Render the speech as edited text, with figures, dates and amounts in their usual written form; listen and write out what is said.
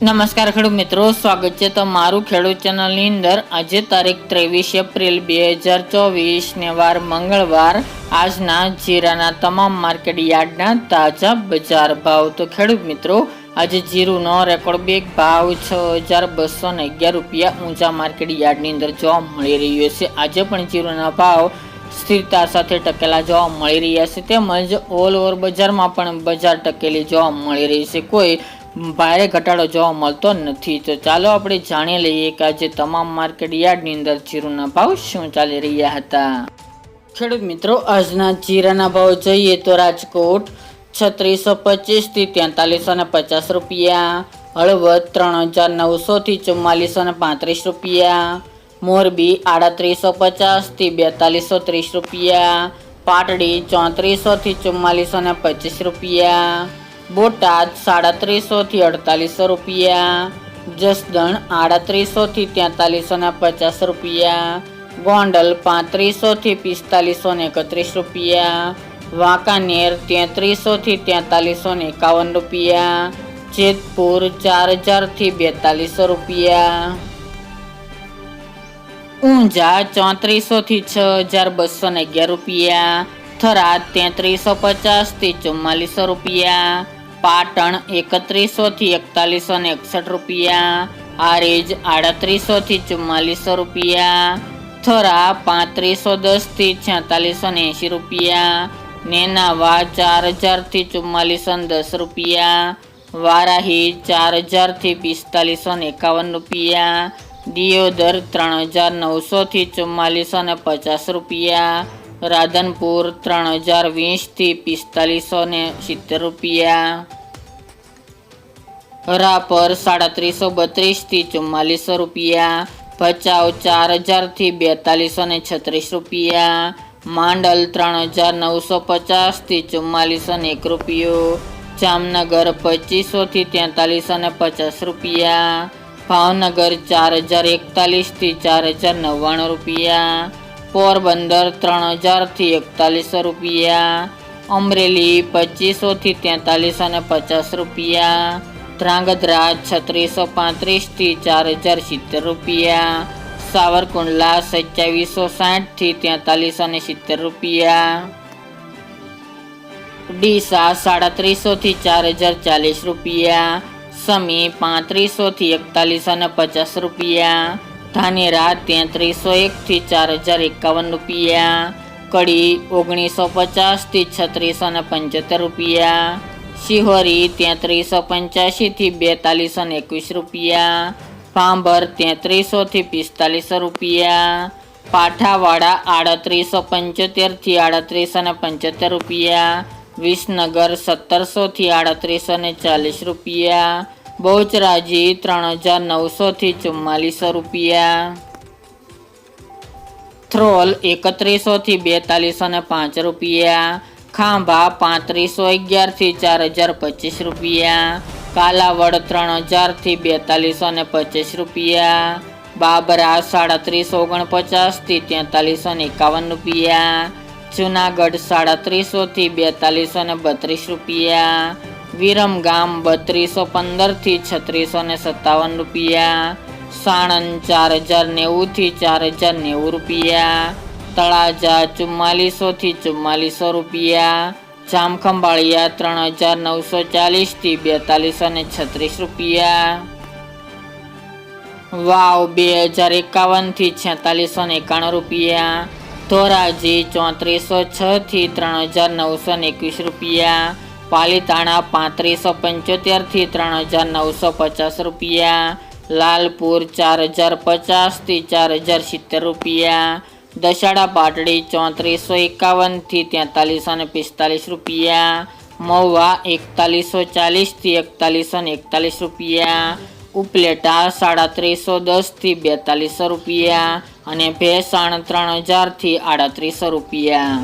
નમસ્કાર ખેડૂત મિત્રો, સ્વાગત છે તમારું ખેડૂત ચેનલની અંદર। આજે તારીખ 23 એપ્રિલ 2024 ને વાર મંગળવાર। આજના જીરાના તમામ માર્કેટ યાર્ડના તાજા બજાર ભાવ। તો ખેડૂત મિત્રો, આજે જીરુનો રેકોર્ડ બેક ભાવ 6211 રૂપિયા ઊંચા માર્કેટ યાર્ડની અંદર જોવા મળી રહ્યો છે। આજે પણ જીરુના ભાવ સ્થિરતા સાથે ટકેલા જોવા મળી રહ્યા છે, તેમજ ઓલ ઓવર બજારમાં પણ બજાર ટકેલી જોવા મળી રહી છે। કોઈ ભારે ઘટાડો જોવા મળતો નથી। તો ચાલો આપણે જાણી લઈએ કે આજે તમામ માર્કેટ યાર્ડની અંદર જીરુના ભાવ શું ચાલી રહ્યા હતા। ખેડૂત મિત્રો, આજના જીરાના ભાવ જોઈએ તો રાજકોટ 3625 થી 4350 રૂપિયા, હળવદ 3900 થી 4435 રૂપિયા, મોરબી 3850 થી 4230 રૂપિયા, પાટડી 3400 થી 4425 રૂપિયા, બોટાદ 3750 થી 4800 રૂપિયા, જસદણ 3800 થી 4350 રૂપિયા, ગોંડલ 3500 થી 4531 રૂપિયા, વાંકાનેર 3300 થી 4351 રૂપિયા, જેતપુર 4000 થી 4200 રૂપિયા, ઊંઝા 3400 થી 6211 રૂપિયા, થરાદ 3350 થી 4400 રૂપિયા, પાટણ 3100 થી 4161 રૂપિયા, હારીજ 3800 થી 4400 રૂપિયા, થરા 3510 થી 4680 રૂપિયા, નેનાવા 4000 થી 4410 રૂપિયા, વારાહી 4000 થી 4551 રૂપિયા, દિયોદર 3900 થી 4450 રૂપિયા, રાધનપુર 3020 થી 4570 રૂપિયા, રાપર 3732 થી 4400 રૂપિયા, ભચાઉ 4000 થી 4236 રૂપિયા, માંડલ 3950 થી 4401 રૂપિયો, જામનગર 2500 થી 4350 રૂપિયા, ભાવનગર 4041 થી 4099 રૂપિયા, પોરબંદર 3000 થી 4100 રૂપિયા, અમરેલી 2500 થી 4350 રૂપિયા, ધ્રાંગધ્રા 3635 થી 4070 રૂપિયા, સાવરકુંડલા 2760 થી 4370 રૂપિયા, ડીસા 3700 થી 4040 રૂપિયા, સમી 3500 થી 4150 રૂપિયા, ધાનેરા 3301 થી 4051 રૂપિયા, કડી 1950 થી 3675 રૂપિયા, શિહોરી 3385 થી 4221 રૂપિયા, ભાંભર 3300 થી 4500 રૂપિયા, પાઠાવાડા 3875 થી 3875 રૂપિયા, વિસનગર 1700 થી 3840 રૂપિયા, બહુચરાજી 3900 થી 4400 રૂપિયા, થ્રોલ 3100 થી 4205 રૂપિયા, ખાંભા 3511 થી 4025 રૂપિયા, કાલાવડ 3000 થી 4225 રૂપિયા, બાબરા 3749 થી 4351 રૂપિયા, જુનાગઢ 3700 થી 4232 રૂપિયા, વિરમગામ 3215 થી 3657 રૂપિયા, સાણંદ 4090 થી 4090 રૂપિયા, તળાજા 4400 થી 4400 રૂપિયા, જામખંભાળિયા 3940 થી 4236 રૂપિયા, વાવ 2051 થી 4691 રૂપિયા, ધોરાજી 3406 થી 3921 રૂપિયા, પાલીતાણા 3575 થી 3950 રૂપિયા, લાલપુર 4050 થી 4070 રૂપિયા, દશાડા પાટડી 3451 થી 4345 રૂપિયા, મહુવા 4140 થી 4141 રૂપિયા, ઉપલેટા 3710 થી 4200 રૂપિયા અને ભેસાણ 3000 થી 3800 રૂપિયા।